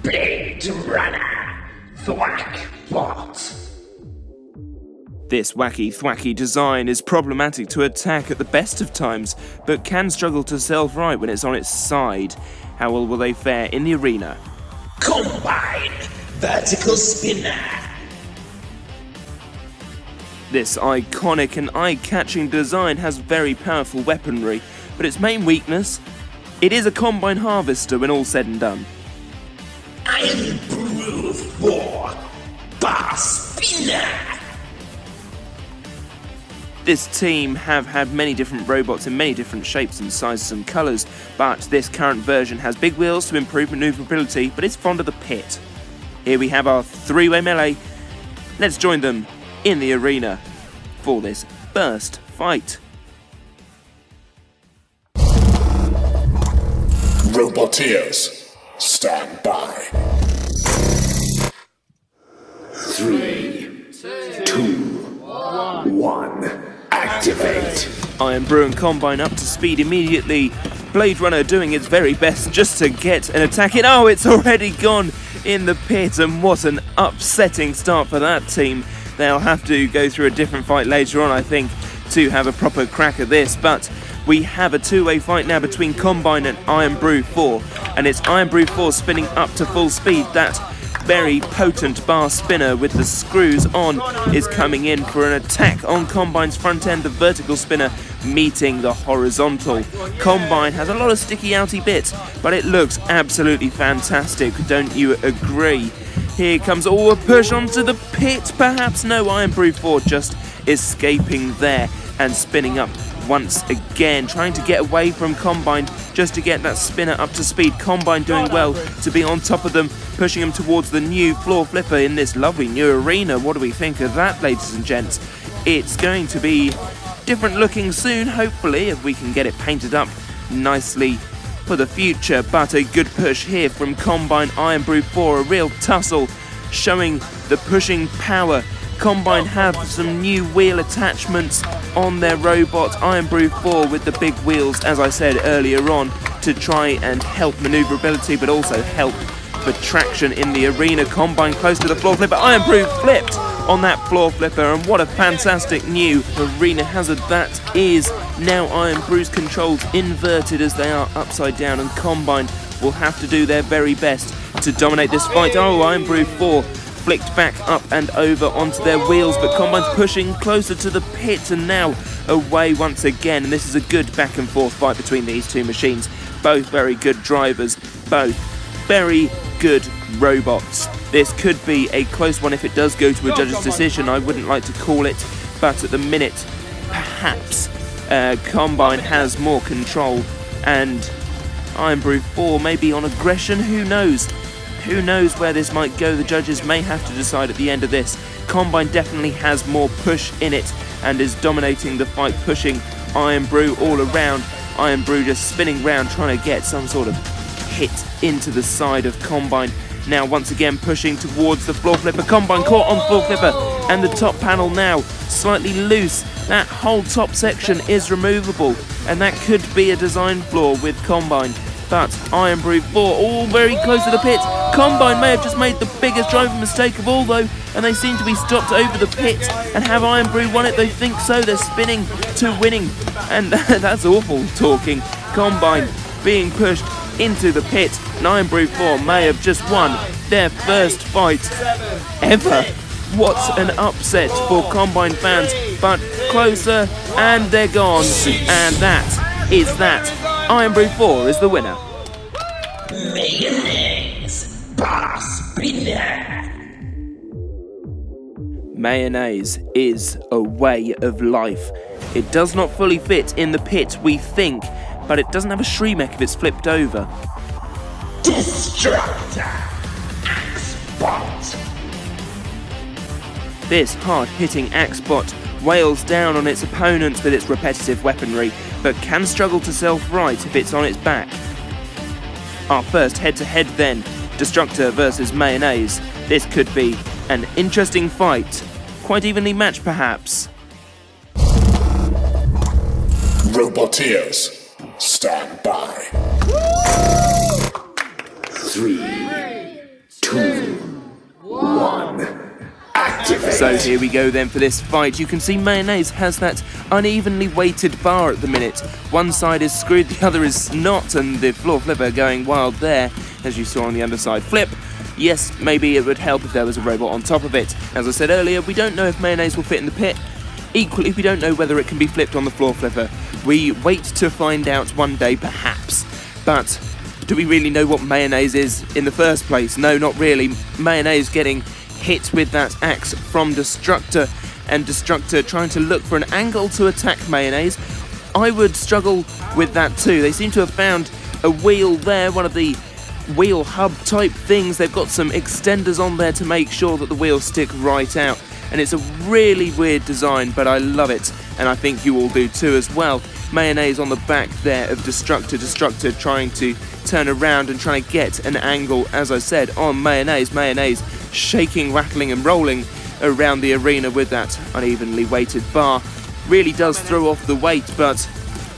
Blade Runner, Thwack Bot. This wacky thwacky design is problematic to attack at the best of times, but can struggle to self-right when it's on its side. How well will they fare in the arena? Combined Vertical Spinner. This iconic and eye-catching design has very powerful weaponry, but its main weakness? It is a combine harvester when all said and done. Iron Brew 4 Bar Spinner. This team have had many different robots in many different shapes and sizes and colours, but this current version has big wheels to improve manoeuvrability, but is fond of the pit. Here we have our three-way melee. Let's join them in the arena for this first fight. Roboteers, stand by. 3, 2, 1. Activate. Iron Brew and Combine up to speed immediately. Blade Runner doing its very best just to get an attack in. Oh, it's already gone in the pit, and what an upsetting start for that team. They'll have to go through a different fight later on, I think, to have a proper crack at this, but we have a two-way fight now between Combine and Iron Brew 4, and it's Iron Brew 4 spinning up to full speed. That very potent bar spinner with the screws on is coming in for an attack on Combine's front end, the vertical spinner meeting the horizontal. Combine has a lot of sticky outy bits, but it looks absolutely fantastic, don't you agree? Here comes a push onto the pit, perhaps? No, Iron Brew 4 just escaping there and spinning up once again, trying to get away from Combine just to get that spinner up to speed. Combine doing well to be on top of them, pushing them towards the new floor flipper in this lovely new arena. What do we think of that, ladies and gents? It's going to be different looking soon, hopefully, if we can get it painted up nicely for the future, but a good push here from Combine. Iron Brew 4, a real tussle, showing the pushing power. Combine have some new wheel attachments on their robot. Iron Brew 4 with the big wheels, as I said earlier on, to try and help manoeuvrability, but also help for traction in the arena. Combine close to the floor flipper. Iron Brew flipped on that floor flipper, and what a fantastic new arena hazard that is. Now Iron Brew's controls inverted as they are upside down, and Combine will have to do their very best to dominate this fight. Oh, Iron Brew 4 flicked back up and over onto their wheels, but Combine's pushing closer to the pit and now away once again, and this is a good back and forth fight between these two machines. Both very good drivers, both very good robots. This could be a close one if it does go to a judge's decision. I wouldn't like to call it, but at the minute, perhaps Combine has more control, and Iron Brew 4 maybe on aggression, who knows? Who knows where this might go? The judges may have to decide at the end of this. Combine definitely has more push in it and is dominating the fight, pushing Iron Brew all around. Iron Brew just spinning round, trying to get some sort of hit into the side of Combine. Now once again pushing towards the floor flipper. Combine caught on floor flipper, and the top panel now slightly loose. That whole top section is removable, and that could be a design flaw with Combine. But Iron Brew 4 all very close to the pit. Combine may have just made the biggest driving mistake of all though, and they seem to be stopped over the pit. And have Iron Brew won it? They think so. They're spinning to winning, and that's awful talking. Combine being pushed into the pit, and Iron Brew 4 may have just won their first fight ever. What an upset for Combine fans, but closer and they're gone, and that is that. Iron Brew 4 is the winner. Mayonnaise Bar Spinner. Mayonnaise is a way of life. It does not fully fit in the pit, we think, but it doesn't have a Shremek if it's flipped over. Destructor Axebot. This hard-hitting Axebot wails down on its opponents with its repetitive weaponry, but can struggle to self-right if it's on its back. Our first head-to-head then, Destructor versus Mayonnaise. This could be an interesting fight, quite evenly matched perhaps. Roboteers, stand by. 3, So here we go then for this fight. You can see Mayonnaise has that unevenly weighted bar at the minute. One side is screwed, the other is not, and the floor flipper going wild there, as you saw on the underside flip. Yes, maybe it would help if there was a robot on top of it. As I said earlier, we don't know if Mayonnaise will fit in the pit. Equally, we don't know whether it can be flipped on the floor flipper. We wait to find out one day, perhaps. But do we really know what Mayonnaise is in the first place? No, not really. Mayonnaise getting hit with that axe from Destructor, and Destructor trying to look for an angle to attack Mayonnaise. I would struggle with that too. They seem to have found a wheel there, one of the wheel hub type things. They've got some extenders on there to make sure that the wheels stick right out, and it's a really weird design, but I love it, and I think you all do too as well. Mayonnaise on the back there of Destructor trying to turn around and trying to get an angle, as I said, on Mayonnaise shaking, rattling and rolling around the arena with that unevenly weighted bar. Really does throw off the weight, but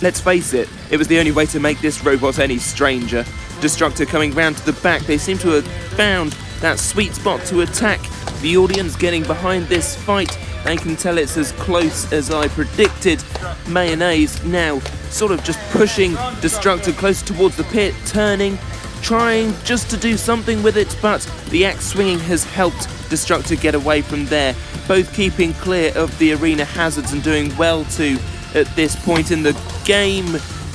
let's face it, it was the only way to make this robot any stranger. Destructor coming round to the back, they seem to have found that sweet spot to attack. The audience getting behind this fight, they can tell it's as close as I predicted. Mayonnaise now sort of just pushing Destructor closer towards the pit, turning, trying just to do something with it, but the axe swinging has helped Destructor get away from there. Both keeping clear of the arena hazards and doing well too at this point in the game.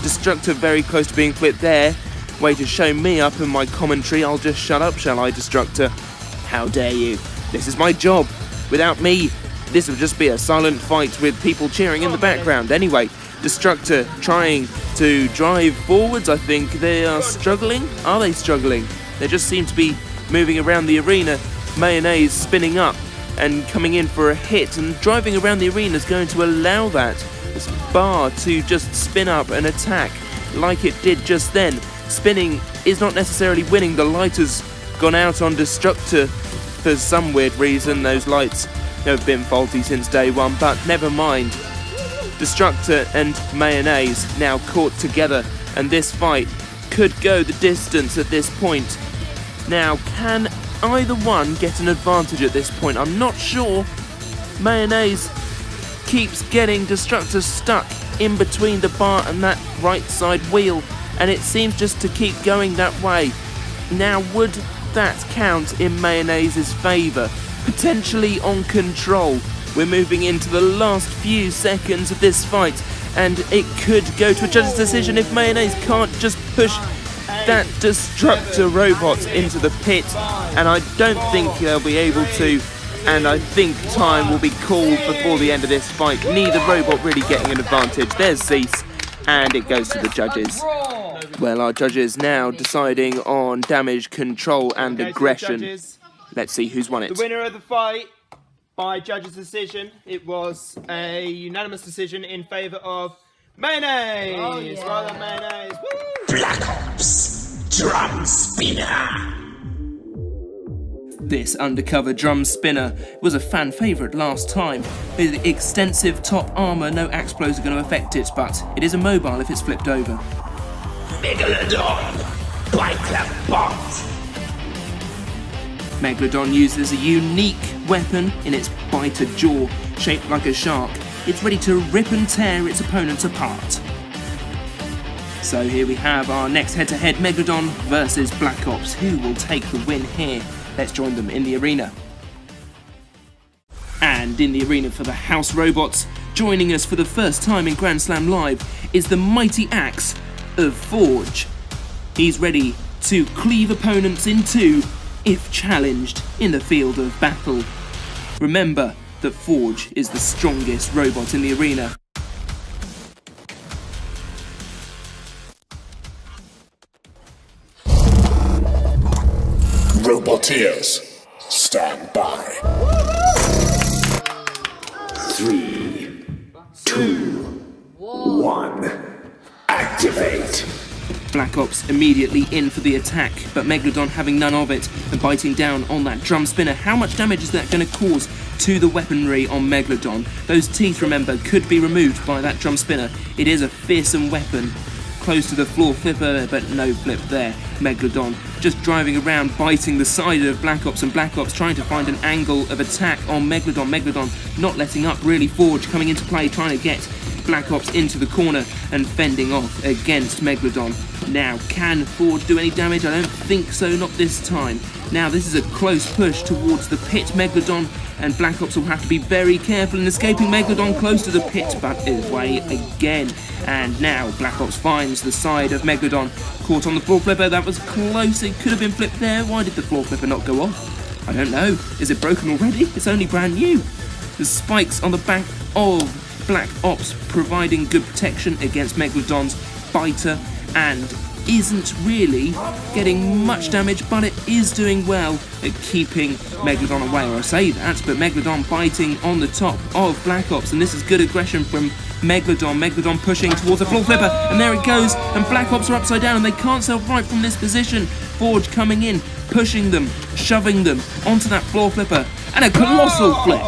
Destructor very close to being flipped there. Way to show me up in my commentary. I'll just shut up, shall I, Destructor? How dare you? This is my job. Without me, this would just be a silent fight with people cheering in the background. Anyway, Destructor trying to drive forwards. I think they are struggling. Are they struggling? They just seem to be moving around the arena. Mayonnaise spinning up and coming in for a hit, and driving around the arena is going to allow this bar to just spin up and attack like it did just then. Spinning is not necessarily winning. The light has gone out on Destructor for some weird reason. Those lights have been faulty since day one, but never mind. Destructor and Mayonnaise now caught together, and this fight could go the distance at this point. Now, can either one get an advantage at this point? I'm not sure. Mayonnaise keeps getting Destructor stuck in between the bar and that right side wheel, and it seems just to keep going that way. Now, would that count in Mayonnaise's favour? Potentially on control. We're moving into the last few seconds of this fight, and it could go to a judge's decision if Mayonnaise can't just push that Destructor robot into the pit, and I don't think they'll be able to, and I think time will be called before the end of this fight. Neither robot really getting an advantage. There's Cease, and it goes to the judges. Well, our judges now deciding on damage control and aggression. Let's see who's won it. The winner of the fight, by judges' decision, it was a unanimous decision in favour of Mayonnaise. Oh, yeah. Well done, Mayonnaise. Woo! Black Ops Drum Spinner. This undercover drum spinner was a fan favourite last time. With extensive top armour, no axe blows are going to affect it, but it is immobile if it's flipped over. Megalodon by Clapbot. Megalodon uses a unique weapon in its biter jaw, shaped like a shark. It's ready to rip and tear its opponents apart. So here we have our next head-to-head, Megalodon versus Black Ops. Who will take the win here? Let's join them in the arena. And in the arena for the House Robots, joining us for the first time in Grand Slam Live is the mighty axe of Forge. He's ready to cleave opponents in two if challenged in the field of battle. Remember that Forge is the strongest robot in the arena. Roboteers, stand by. 3, 2, 1, activate. Black Ops immediately in for the attack, but Megalodon having none of it and biting down on that drum spinner. How much damage is that going to cause to the weaponry on Megalodon? Those teeth, remember, could be removed by that drum spinner. It is a fearsome weapon. close to the floor flipper, but no flip there. Megalodon just driving around, biting the side of Black Ops, and Black Ops trying to find an angle of attack on Megalodon. Megalodon not letting up really. Forge coming into play, trying to get Black Ops into the corner and fending off against Megalodon. Now, can Forge do any damage? I don't think so, not this time. Now, this is a close push towards the pit. Megalodon and Black Ops will have to be very careful in escaping. Megalodon close to the pit, but away again. And now Black Ops finds the side of Megalodon. Caught on the floor flipper, that was close. It could have been flipped there. Why did the floor flipper not go off? I don't know. Is it broken already? It's only brand new. The spikes on the back of Black Ops providing good protection against Megalodon's biter, and isn't really getting much damage, but it is doing well at keeping Megalodon away. Or I say that, but Megalodon biting on the top of Black Ops, and this is good aggression from Megalodon. Megalodon pushing towards the floor flipper, and there it goes, and Black Ops are upside down, and they can't self-right from this position. Forge coming in, pushing them, shoving them onto that floor flipper, and a colossal flip.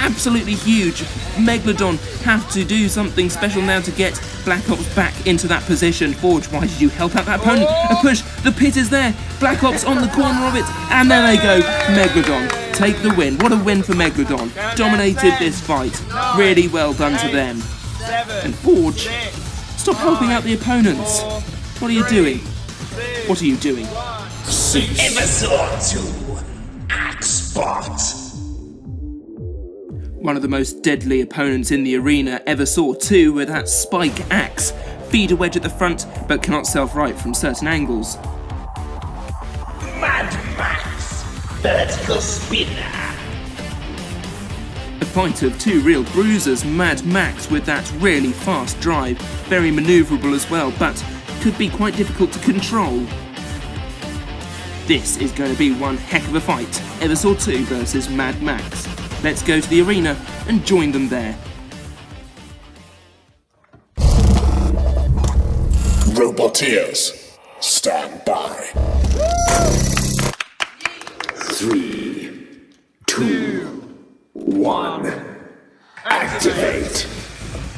Absolutely huge. Megalodon have to do something special now to get Black Ops back into that position. Forge, why did you help out that opponent? A push, the pit is there. Black Ops on the corner of it, and there they go. Megalodon take the win. What a win for Megalodon. Dominated this fight. Really well done to them. And Forge, stop helping out the opponents. What are you doing? What are you doing? Episode 2 Axbot. One of the most deadly opponents in the arena ever saw, too, with that spike axe. Feeder wedge at the front, but cannot self-right from certain angles. Mad Max Vertical Spinner. A fight of two real bruisers. Mad Max with that really fast drive, very manoeuvrable as well, but could be quite difficult to control. This is going to be one heck of a fight. Eversaw 2 versus Mad Max. Let's go to the arena and join them there. Roboteers, stand by. 3, 2, 1. Activate.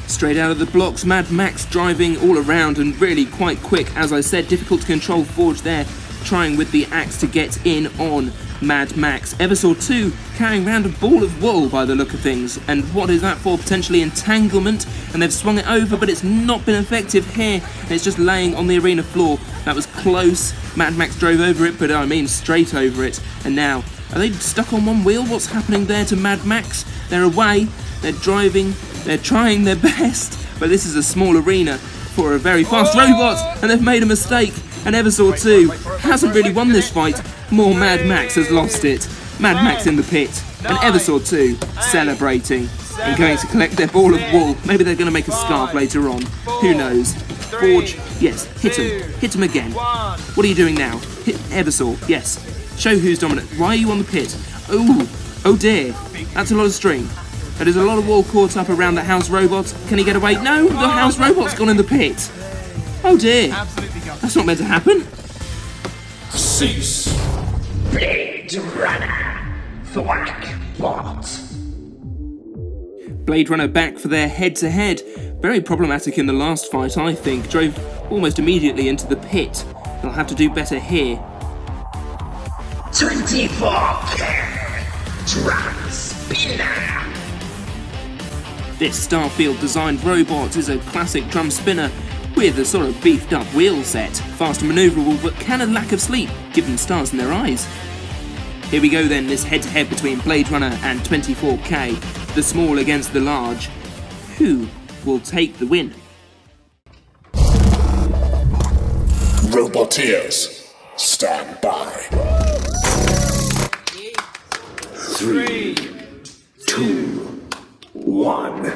Straight out of the blocks, Mad Max driving all around and really quite quick. As I said, difficult to control. Forge there, trying with the axe to get in on Mad Max. Eversaw 2 carrying around a ball of wool by the look of things. And what is that for? Potentially entanglement. And they've swung it over, but it's not been effective here. It's just laying on the arena floor. That was close. Mad Max drove over it, but I mean straight over it. And now, are they stuck on one wheel? What's happening there to Mad Max? They're away. They're driving. They're trying their best. But this is a small arena for a very fast robot. And they've made a mistake. And Eversaw 2 hasn't really won this fight. More Mad Max has lost it. Mad Max in the pit. And Eversaw 2 celebrating and going to collect their ball of wool. Maybe they're going to make a scarf later on. Who knows? Forge, yes, hit him. Hit him again. What are you doing now? Hit Eversaw, yes. Show who's dominant. Why are you on the pit? Oh dear. That's a lot of string. But there's a lot of wool caught up around the house robot. Can he get away? No, the house robot's gone in the pit. Oh dear. That's not meant to happen. Cease. Blade Runner Thwackbot. Blade Runner back for their head-to-head. Very problematic in the last fight, I think. Drove almost immediately into the pit. They'll have to do better here. 24K Drum Spinner. This Starfield-designed robot is a classic drum spinner with a sort of beefed-up wheel set. Fast and manoeuvrable, but can a lack of sleep give them stars in their eyes. Here we go then, this head-to-head between Blade Runner and 24K. The small against the large. Who will take the win? Roboteers, stand by. 3, 2, 1.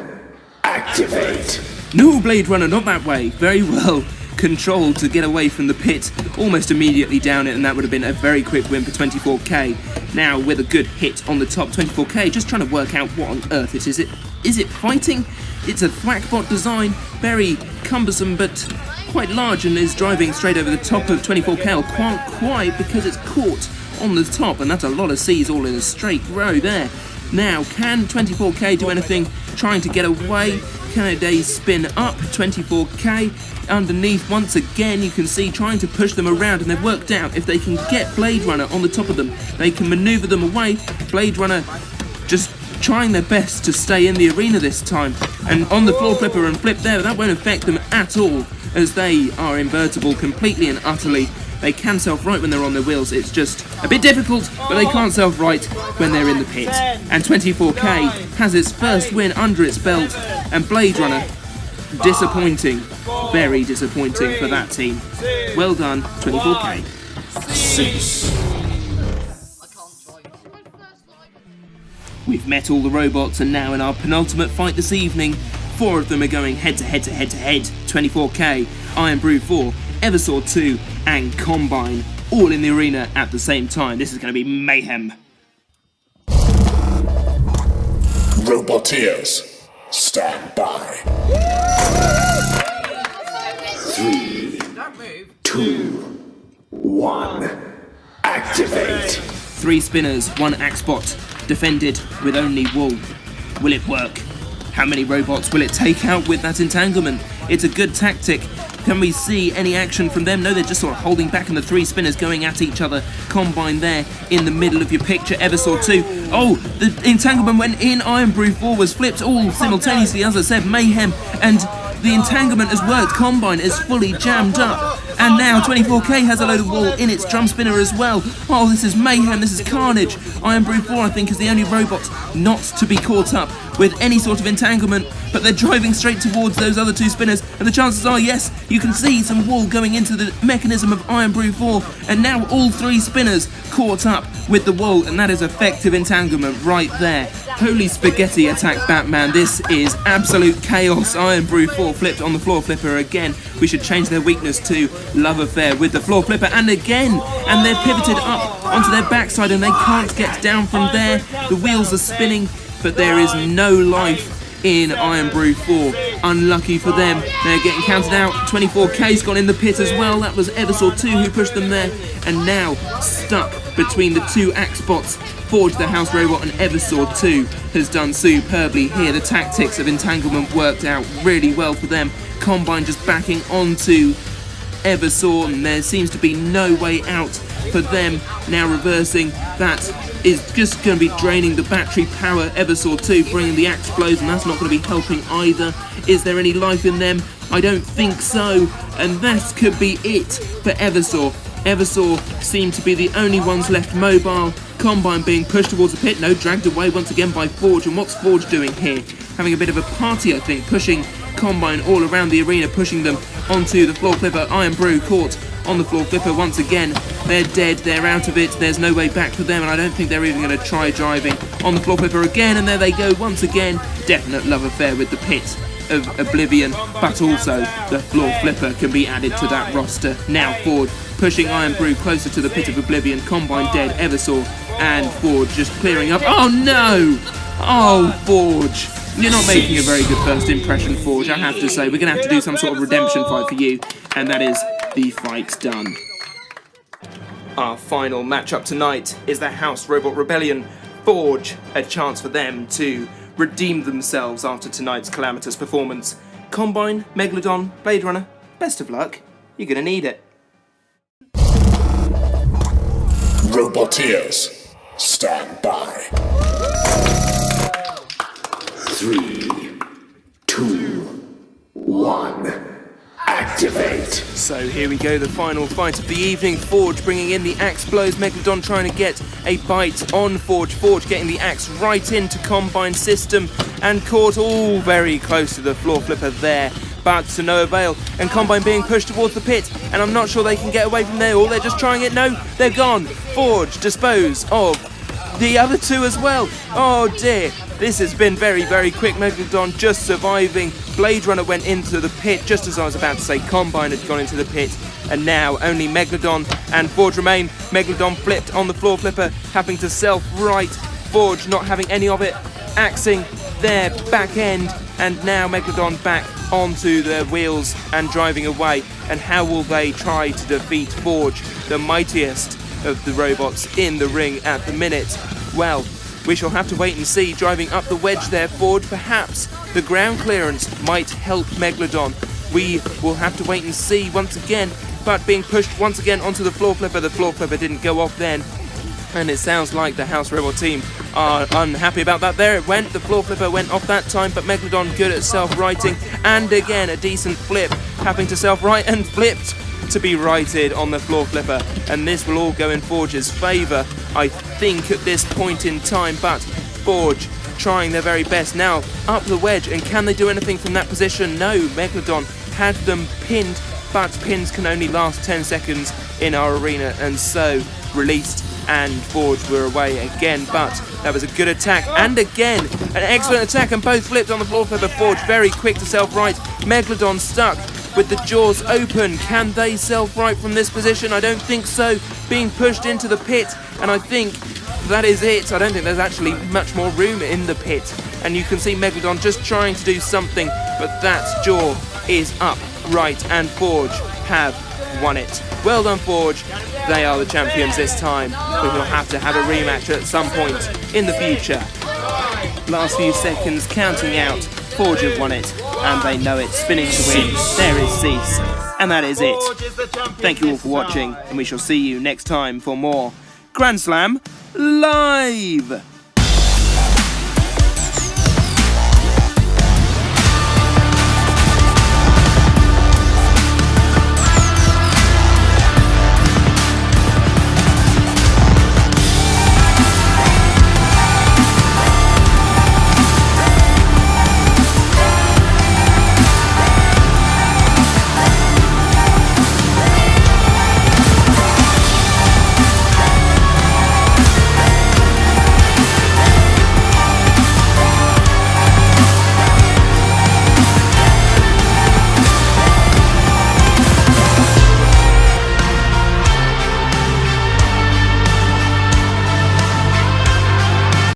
Activate. No, Blade Runner, not that way. Very well controlled to get away from the pit. Almost immediately down it, and that would have been a very quick win for 24K. Now, with a good hit on the top, 24K just trying to work out what on earth it is. Is it fighting? It's a Thwackbot design, very cumbersome, but quite large, and is driving straight over the top of 24K. Can't quite because it's caught on the top, and that's a lot of C's all in a straight row there. Now, can 24K do anything? Trying to get away. can they spin up? 24k underneath once again. You can see trying to push them around, and they've worked out if they can get Blade Runner on the top of them, they can maneuver them away. Blade Runner just trying their best to stay in the arena this time, and on the floor flipper and flip there, that won't affect them at all, as they are invertible completely and utterly. They can self-right when they're on their wheels. It's just a bit difficult, but they can't self-right when they're in the pit. And 24k has its first win under its belt, and Blade Runner, disappointing, very disappointing for that team. Well done, 24k. Cease. We've met all the robots, and now in our penultimate fight this evening, 4 of them are going head to head to head to head. 24k, Iron Brew 4, Eversaw 2, and Combine, all in the arena at the same time. This is going to be mayhem. Roboteers, stand by. 3, 2, 1, activate. 3 spinners, 1 Axebot, defended with only wool. Will it work? How many robots will it take out with that entanglement? It's a good tactic. Can we see any action from them? No, they're just sort of holding back, and the 3 spinners going at each other. Combine there in the middle of your picture. Eversaw 2. Oh, the entanglement went in. Iron Brew 4 was flipped all simultaneously. As I said, mayhem. And the entanglement has worked. Combine is fully jammed up. And now 24k has a load of wool in its drum spinner as well. Oh, this is mayhem, this is carnage. Iron Brew 4, I think, is the only robot not to be caught up with any sort of entanglement, but they're driving straight towards those other 2 spinners, and the chances are, yes, you can see some wool going into the mechanism of Iron Brew 4, and now all 3 spinners caught up with the wool, and that is effective entanglement right there. Holy spaghetti attack Batman, this is absolute chaos. Iron Brew 4 flipped on the floor flipper again. We should change their weakness to love affair with the floor flipper, and again, and they're pivoted up onto their backside, and they can't get down from there. The wheels are spinning, but there is no life in Iron Brew 4. Unlucky for them, they're getting counted out. 24k's gone in the pit as well. That was Eversaw 2 who pushed them there, and now stuck between the 2 Axebots. Forge the House Robot and Eversaw 2 has done superbly here. The tactics of entanglement worked out really well for them. Combine just backing onto Eversaw, and there seems to be no way out for them. Now reversing, that is just going to be draining the battery power. Eversaw 2 bringing the axe blows, and that's not going to be helping either. Is there any life in them? I don't think so, and that could be it for Eversaw. Eversaw seem to be the only ones left mobile. Combine being pushed towards the pit, no, dragged away once again by Forge, and what's Forge doing here? Having a bit of a party, I think, pushing Combine all around the arena, pushing them onto the floor flipper. Iron Brew caught on the floor flipper once again. They're dead, they're out of it, there's no way back for them, and I don't think they're even going to try driving on the floor flipper again, and there they go once again. Definite love affair with the pit of Oblivion, but also the floor flipper can be added to that roster. Now Forge pushing Iron Brew closer to the pit of Oblivion. Combine dead, Eversaw and Forge just clearing up. Oh no! Oh, Forge! You're not making a very good first impression, Forge, I have to say. We're going to have to do some sort of redemption fight for you, and that is the fight done. Our final matchup tonight is the House Robot Rebellion. Forge, a chance for them to redeem themselves after tonight's calamitous performance. Combine, Megalodon, Blade Runner, best of luck. You're going to need it. Roboteers, stand by. 3, 2, 1, activate. So here we go, the final fight of the evening. Forge bringing in the axe blows. Megalodon trying to get a bite on Forge. Forge getting the axe right into Combine system and caught all very close to the floor flipper there, but to no avail. And Combine being pushed towards the pit, and I'm not sure they can get away from there, or they're just trying it. No, they're gone. Forge dispose of the other 2 as well. Oh dear. This has been very, very quick. Megalodon just surviving. Blade Runner went into the pit just as I was about to say Combine had gone into the pit. And now only Megalodon and Forge remain. Megalodon flipped on the floor flipper, having to self-right. Forge not having any of it. Axing their back end. And now Megalodon back onto their wheels and driving away. And how will they try to defeat Forge, the mightiest of the robots in the ring at the minute? Well, we shall have to wait and see. Driving up the wedge there, Forge perhaps the ground clearance might help Megalodon. We will have to wait and see once again, but being pushed once again onto the floor flipper didn't go off then. And it sounds like the House Rebel team are unhappy about that. There it went, the floor flipper went off that time, but Megalodon good at self-righting, and again a decent flip, having to self-right and flipped to be righted on the floor flipper. And this will all go in Forge's favour, I think, at this point in time, but Forge trying their very best now up the wedge, and can they do anything from that position? No, Megalodon had them pinned, but pins can only last 10 seconds in our arena, and so released, and Forge were away again. But that was a good attack, and again an excellent attack, and both flipped on the floor flipper. Forge very quick to self-right. Megalodon stuck with the jaws open. Can they self-right from this position? I don't think so. Being pushed into the pit, and I think that is it. I don't think there's actually much more room in the pit, and you can see Megalodon just trying to do something, but that jaw is up right, and Forge have won it. Well done, Forge. They are the champions this time. We will have to have a rematch at some point in the future. Last few seconds counting out. Forge have won it, and they know it. Spinning to win. There is Cease, and that is it. Thank you all for watching, and we shall see you next time for more Grand Slam Live.